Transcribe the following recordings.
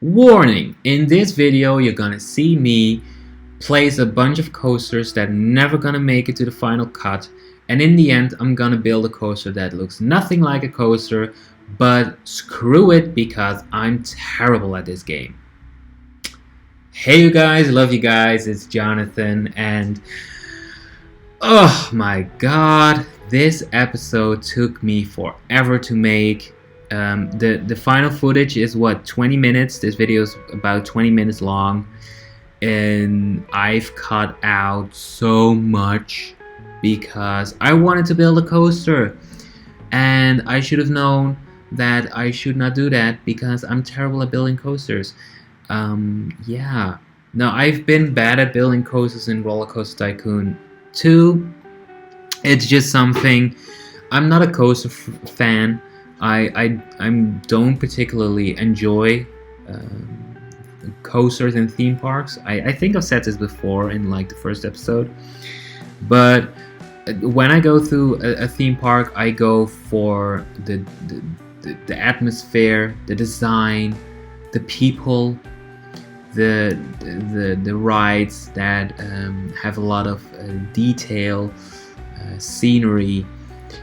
Warning! In this video you're gonna see me place a bunch of coasters that are never gonna make it to the final cut, and in the end I'm gonna build a coaster that looks nothing like a coaster, but screw it because I'm terrible at this game. Hey you guys, love you guys, it's Jonathan, and oh my god, this episode took me forever to make. The final footage is what, 20 minutes. This video is about 20 minutes long, and I've cut out so much because I wanted to build a coaster, and I should have known that I should not do that because I'm terrible at building coasters. Yeah. Now, I've been bad at building coasters in Roller Coaster Tycoon 2. It's just something. I'm not a coaster fan. I don't particularly enjoy coasters in theme parks. I think I've said this before in like the first episode, but when I go through a theme park, I go for the atmosphere, the design, the people, the rides that have a lot of detail, scenery.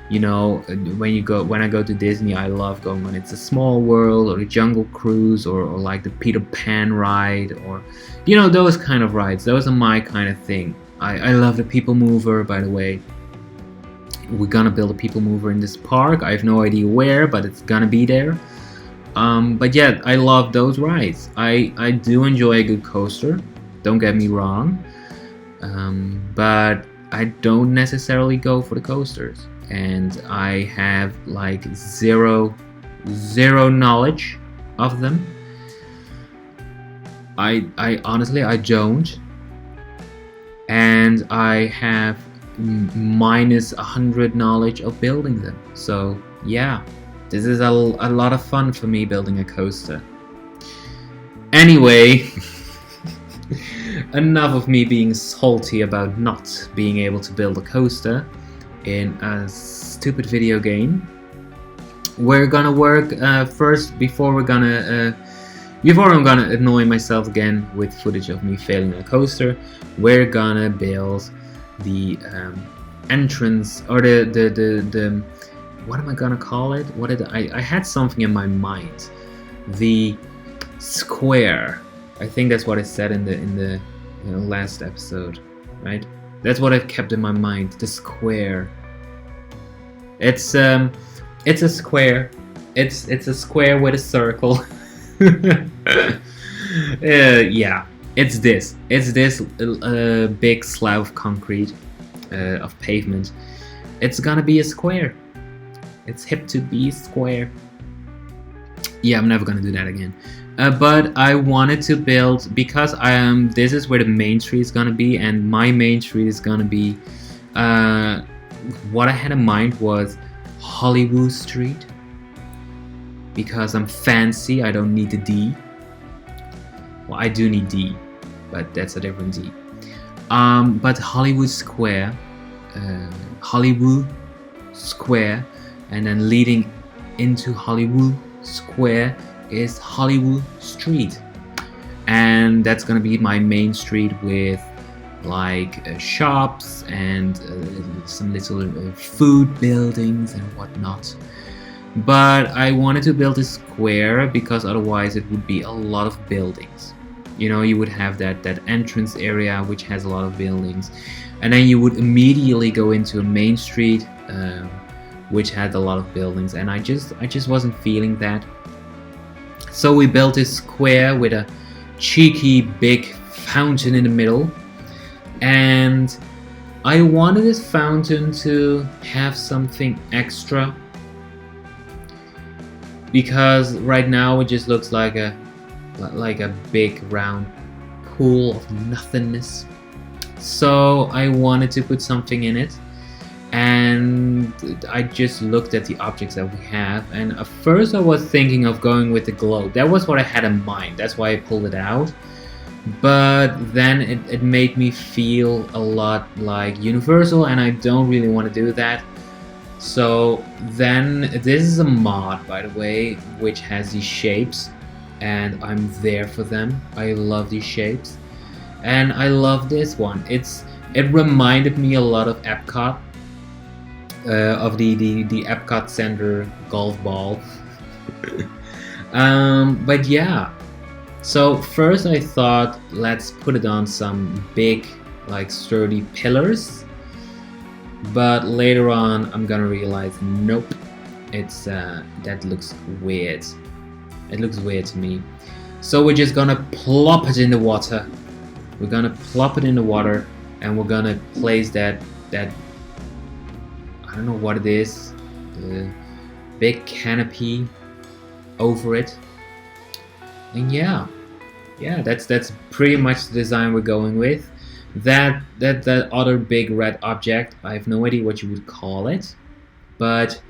You know, when I go to Disney, I love going when it's a Small World or a Jungle Cruise or like the Peter Pan ride, or you know, those kind of rides. Those are my kind of thing. I love the People Mover, by the way. We're gonna build a People Mover in this park. I have no idea where, but it's gonna be there. But yeah, I love those rides. I do enjoy a good coaster, don't get me wrong, but I don't necessarily go for the coasters. And I have like zero knowledge of them. I honestly, I don't, and I have minus 100 knowledge of building them. So yeah, this is a lot of fun for me building a coaster. Anyway, enough of me being salty about not being able to build a coaster in a stupid video game. We're gonna work first before I'm gonna annoy myself again with footage of me failing a coaster. We're gonna build the entrance, or the what am I gonna call it? I had something in my mind. The square. I think that's what I said in the last episode, right? That's what I've kept in my mind. The square. It's a square. It's a square with a circle. Yeah. It's this. It's this big slab of concrete, of pavement. It's gonna be a square. It's hip to be square. Yeah, I'm never gonna do that again. But I wanted to build, because this is where the main street is gonna be, and my main street is gonna be, what I had in mind was Hollywood Street, because I'm fancy. I don't need the D. Well, I do need D, but that's a different D. But Hollywood Square, and then leading into Hollywood Square is Hollywood Street, and that's gonna be my main street with like shops and some little food buildings and whatnot. But I wanted to build a square because otherwise it would be a lot of buildings. You know, you would have that entrance area which has a lot of buildings, and then you would immediately go into a main street which had a lot of buildings, and I just wasn't feeling that. So we built this square with a cheeky big fountain in the middle, and I wanted this fountain to have something extra, because right now it just looks like a big round pool of nothingness. So I wanted to put something in it, and I just looked at the objects that we have, and at first I was thinking of going with the globe. That was what I had in mind. That's why I pulled it out. But then it made me feel a lot like Universal, and I don't really want to do that. So then, this is a mod, by the way, which has these shapes, and I'm there for them. I love these shapes, and I love this one. It reminded me a lot of Epcot, of the Epcot Center golf ball. But yeah, so first I thought, let's put it on some big, like sturdy pillars, but later on I'm gonna realize, nope, it's that looks weird. It looks weird to me. So we're just gonna plop it in the water. We're gonna plop it in the water, and we're gonna place that I don't know what it is, the big canopy over it. And yeah, that's pretty much the design we're going with. That other big red object, I have no idea what you would call it, but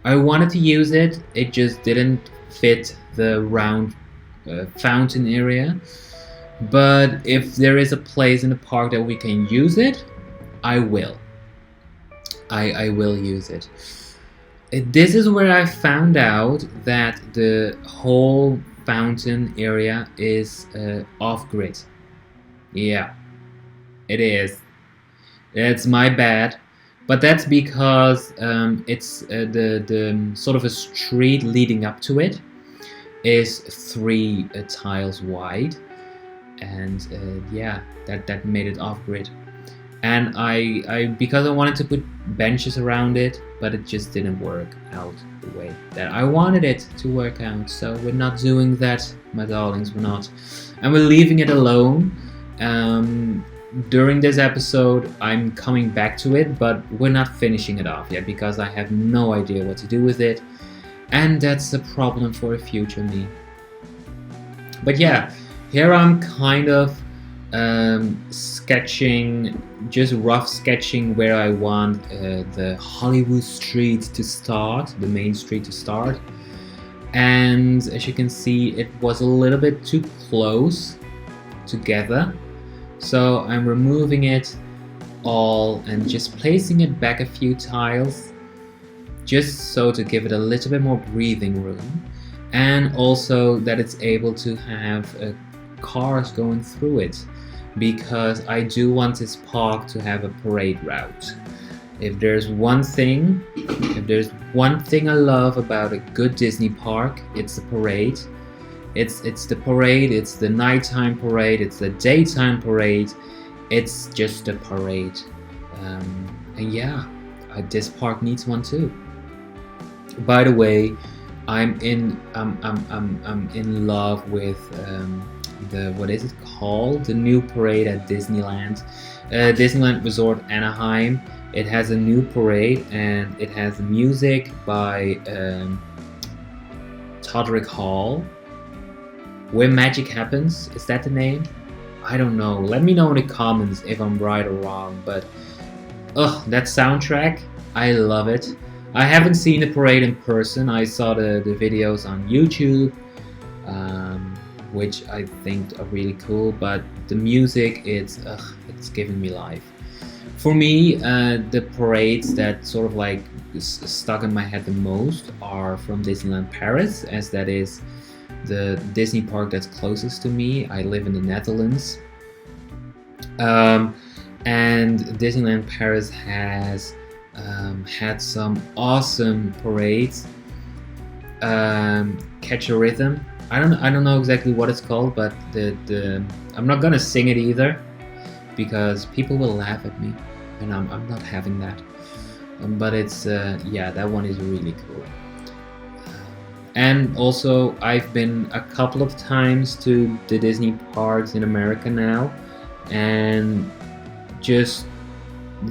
I wanted to use it. It just didn't fit the round fountain area. But if there is a place in the park that we can use it, I will. I will use it. This is where I found out that the whole fountain area is off-grid. Yeah, it is. It's my bad. But that's because it's the sort of a street leading up to it is 3 tiles wide, and yeah, that made it off-grid. And I because I wanted to put benches around it, but it just didn't work out the way that I wanted it to work out. So we're not doing that, my darlings, we're not. And we're leaving it alone. During this episode I'm coming back to it, but we're not finishing it off yet because I have no idea what to do with it, and that's a problem for a future me. But yeah, here I'm kind of sketching, just rough sketching where I want the Hollywood street to start, the main street to start. And as you can see, it was a little bit too close together, so I'm removing it all and just placing it back a few tiles, just so to give it a little bit more breathing room, and also that it's able to have cars going through it, because I do want this park to have a parade route. If there's one thing I love about a good Disney park, it's the parade. It's the parade, it's the nighttime parade, it's the daytime parade, it's just a parade. And yeah, this park needs one too. By the way, I'm in love with the, what is it called? The new parade at Disneyland. Disneyland Resort Anaheim. It has a new parade, and it has music by Todrick Hall. Where Magic Happens, is that the name? I don't know. Let me know in the comments if I'm right or wrong, but that soundtrack, I love it. I haven't seen the parade in person. I saw the videos on YouTube, which I think are really cool, but the music, it's giving me life. For me, the parades that sort of like stuck in my head the most are from Disneyland Paris, as that is the Disney park that's closest to me. I live in the Netherlands, and Disneyland Paris has had some awesome parades. Catch a Rhythm. I don't know exactly what it's called, but I'm not gonna sing it either because people will laugh at me, and I'm not having that. But it's yeah, that one is really cool. And also, I've been a couple of times to the Disney parks in America now, and just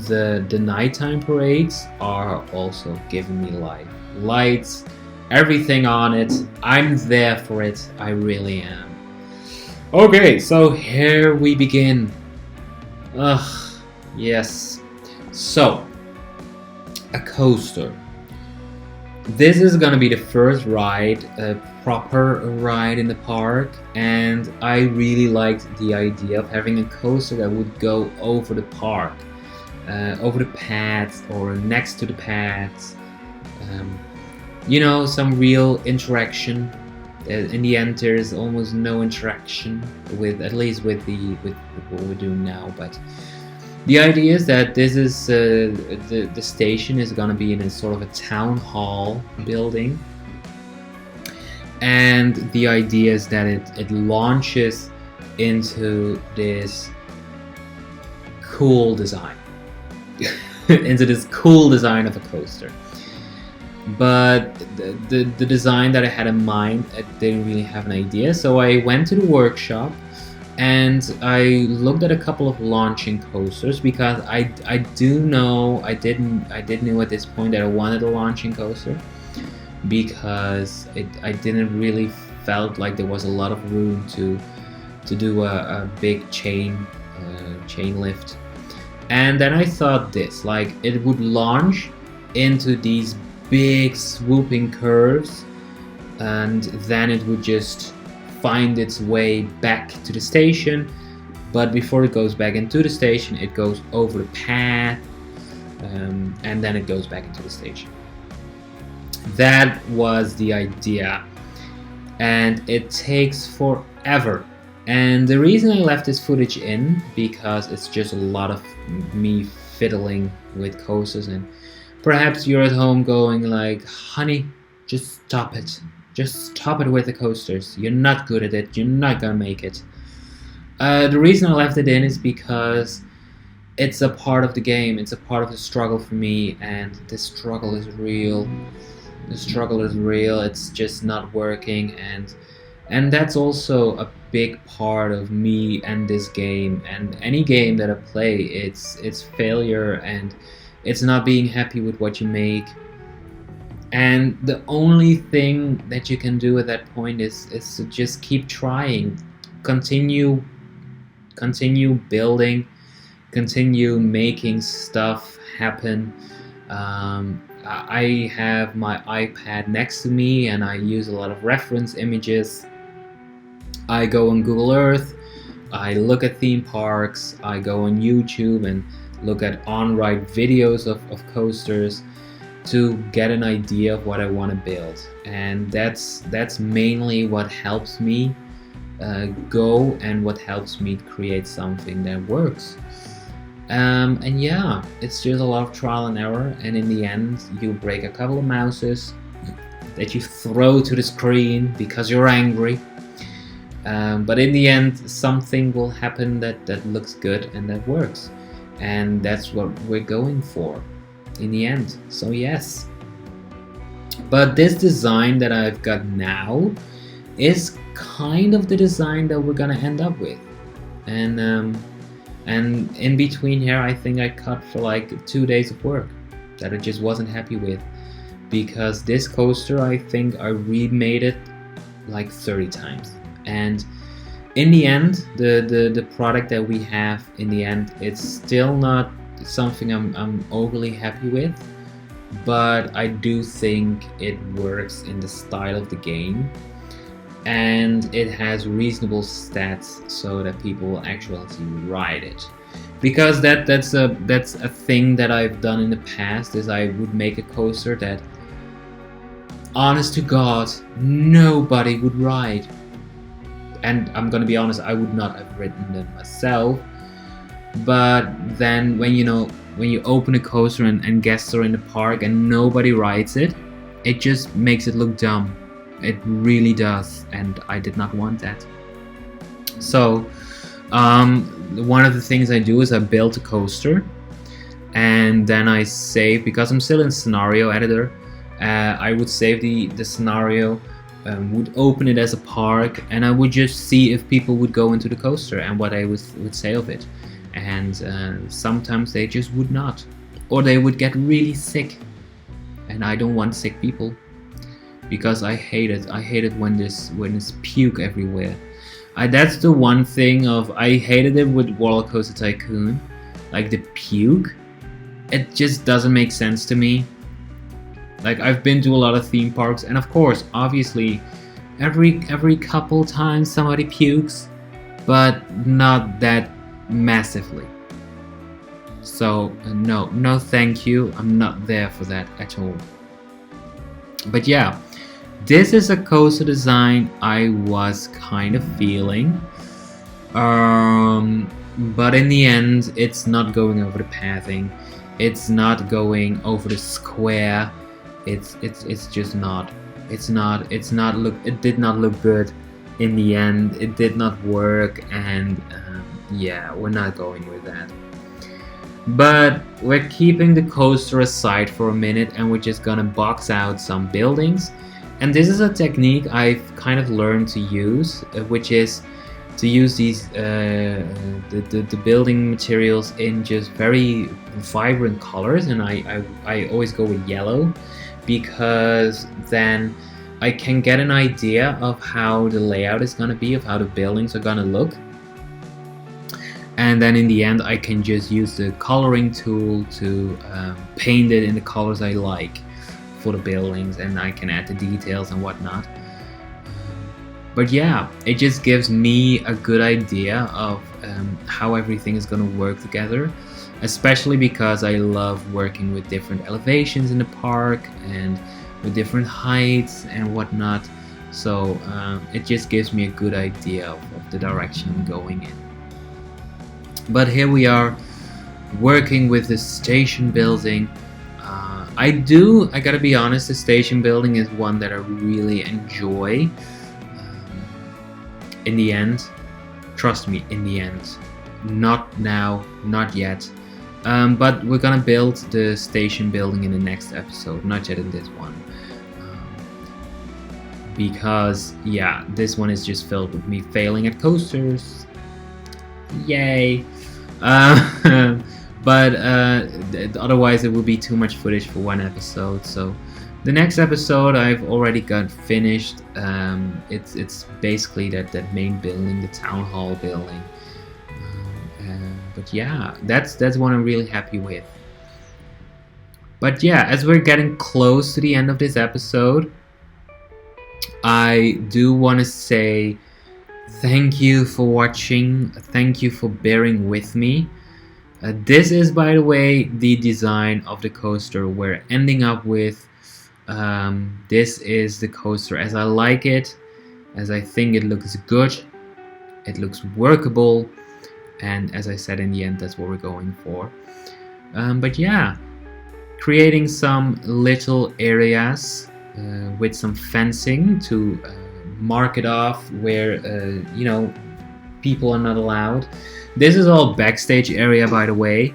the nighttime parades are also giving me life. Lights, everything on it. I'm there for it. I really am. Okay, so here we begin. Yes. So, a coaster. This is gonna be the first ride, a proper ride in the park, and I really liked the idea of having a coaster that would go over the park, over the paths or next to the paths. You know, some real interaction. In the end, there's almost no interaction with, at least with what we're doing now. But the idea is that this is the station is gonna be in a sort of a town hall building, and the idea is that it launches into this cool design, into this cool design of a coaster. But the design that I had in mind, I didn't really have an idea. So I went to the workshop and I looked at a couple of launching coasters, because I did know at this point that I wanted a launching coaster, because I didn't really felt like there was a lot of room to do a big chain lift. And then I thought this, like, it would launch into these big swooping curves, and then it would just find its way back to the station. But before it goes back into the station, it goes over the path, and then it goes back into the station. That was the idea, and it takes forever. And the reason I left this footage in, because it's just a lot of me fiddling with coasters, and perhaps you're at home going like, honey, just stop it. Just stop it with the coasters. You're not good at it. You're not gonna make it. The reason I left it in is because it's a part of the game. It's a part of the struggle for me, and the struggle is real. The struggle is real. It's just not working, and that's also a big part of me and this game, and any game that I play. It's failure, and it's not being happy with what you make. And the only thing that you can do at that point is to just keep trying, continue building, continue making stuff happen. I have my iPad next to me, and I use a lot of reference images. I go on Google Earth, I look at theme parks, I go on YouTube and look at on-ride videos of coasters to get an idea of what I want to build. And that's mainly what helps me go, and what helps me create something that works. And yeah, it's just a lot of trial and error, and in the end you break a couple of mouses that you throw to the screen because you're angry. But in the end, something will happen that looks good and that works. And that's what we're going for in the end. So yes. But this design that I've got now is kind of the design that we're gonna end up with. And in between here, I think I cut for like 2 days of work that I just wasn't happy with. Because this coaster, I think I remade it like 30 times. And in the end, the product that we have in the end, it's still not something I'm overly happy with, but I do think it works in the style of the game, and it has reasonable stats so that people will actually ride it. Because that's a thing that I've done in the past, is I would make a coaster that, honest to God, nobody would ride. And I'm gonna be honest, I would not have written them myself. But then when you open a coaster and guests are in the park and nobody rides it, it just makes it look dumb. It really does, and I did not want that. So one of the things I do is I build a coaster, and then I save, because I'm still in scenario editor, I would save the scenario, would open it as a park, and I would just see if people would go into the coaster and what I would say of it. And sometimes they just would not, or they would get really sick, and I don't want sick people, because I hate it. I hate it when there's puke everywhere. That's the one thing I hated it with Roller Coaster Tycoon, like the puke. It just doesn't make sense to me. Like, I've been to a lot of theme parks, and of course, obviously, every couple times somebody pukes, but not that massively. So no thank you, I'm not there for that at all. But yeah, This is a coaster design I was kind of feeling, but in the end it's not going over the pathing, it's not going over the square, it's just not, it did not look good in the end, it did not work, and yeah, we're not going with that. But we're keeping the coaster aside for a minute and we're just gonna box out some buildings. And this is a technique I've kind of learned to use, which is to use these the building materials in just very vibrant colors, and I always go with yellow, because then I can get an idea of how the layout is gonna be, of how the buildings are gonna look. And then in the end I can just use the coloring tool to paint it in the colors I like for the buildings, and I can add the details and whatnot. But yeah, it just gives me a good idea of how everything is going to work together, especially because I love working with different elevations in the park and with different heights and whatnot. So it just gives me a good idea of the direction I'm going in. But here we are working with the station building. I gotta be honest, the station building is one that I really enjoy. In the end, trust me, in the end, not now, not yet. But we're gonna build the station building in the next episode, not yet in this one. Because yeah, this one is just filled with me failing at coasters. Yay! But otherwise it would be too much footage for one episode. So the next episode I've already got finished. It's basically that main building, the town hall building. But yeah, that's what I'm really happy with. But yeah, as we're getting close to the end of this episode, I do want to say thank you for watching. Thank you for bearing with me. This is, by the way, the design of the coaster we're ending up with. This is the coaster as I like it, as I think it looks good, it looks workable, and as I said, in the end, that's what we're going for. But yeah, creating some little areas with some fencing to mark it off where people are not allowed. This is all backstage area, by the way,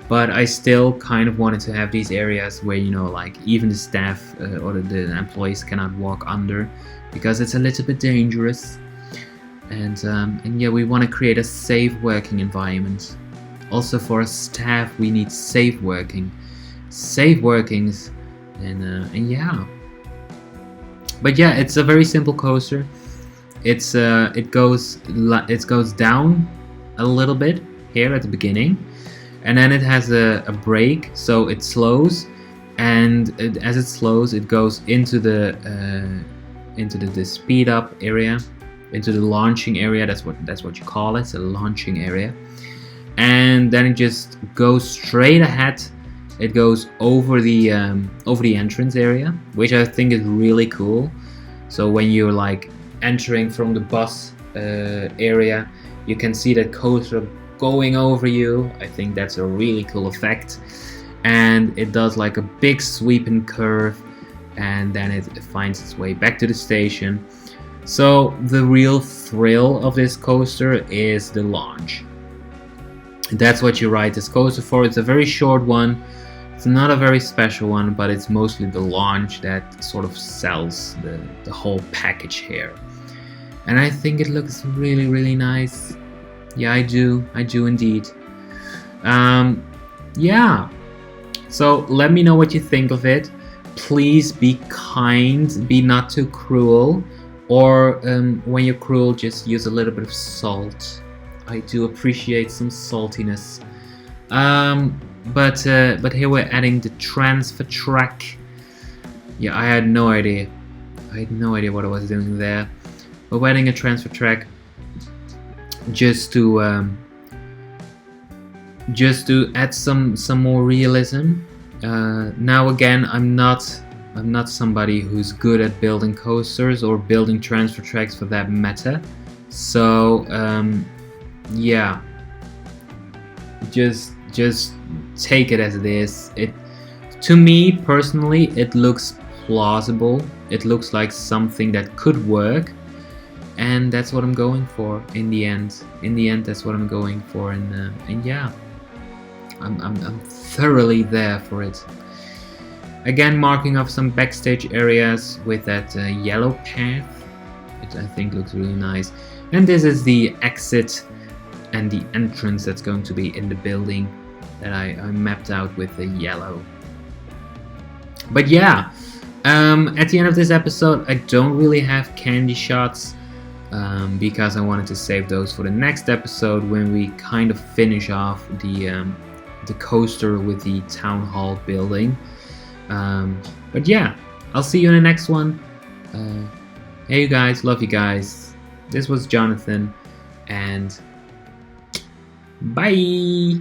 but I still kind of wanted to have these areas where like even the staff or the employees cannot walk under, because it's a little bit dangerous. And yeah, we want to create a safe working environment. Also for our staff, we need safe workings, and yeah. But yeah, it's a very simple coaster. It goes down a little bit here at the beginning, and then it has a break, so it slows, and as it slows, it goes into the speed up area, into the launching area. That's what you call it. It's a launching area, and then it just goes straight ahead. It goes over the entrance area, which I think is really cool. So when you're like entering from the bus area, you can see that coaster going over you. I think that's a really cool effect. And it does like a big sweeping curve, and then it finds its way back to the station. So the real thrill of this coaster is the launch. That's what you ride this coaster for. It's a very short one. It's not a very special one, but it's mostly the launch that sort of sells the whole package here. And I think it looks really, really nice. Yeah, I do indeed. Yeah. So let me know what you think of it. Please be kind, be not too cruel, or when you're cruel, just use a little bit of salt. I do appreciate some saltiness. But here we're adding the transfer track. Yeah, I had no idea what I was doing there. But we're adding a transfer track just to add some more realism. Now again, I'm not I'm not somebody who's good at building coasters or building transfer tracks for that matter. So yeah, just take it as it is. To me personally, it looks plausible. It looks like something that could work, and that's what I'm going for in the end. That's what I'm going for, and yeah, I'm thoroughly there for it. Again, marking off some backstage areas with that yellow path, which I think looks really nice. And this is the exit and the entrance that's going to be in the building that I mapped out with the yellow. But yeah, at the end of this episode, I don't really have candy shots because I wanted to save those for the next episode when we kind of finish off the coaster with the town hall building. But yeah, I'll see you in the next one. Hey you guys, love you guys. This was Jonathan, and bye.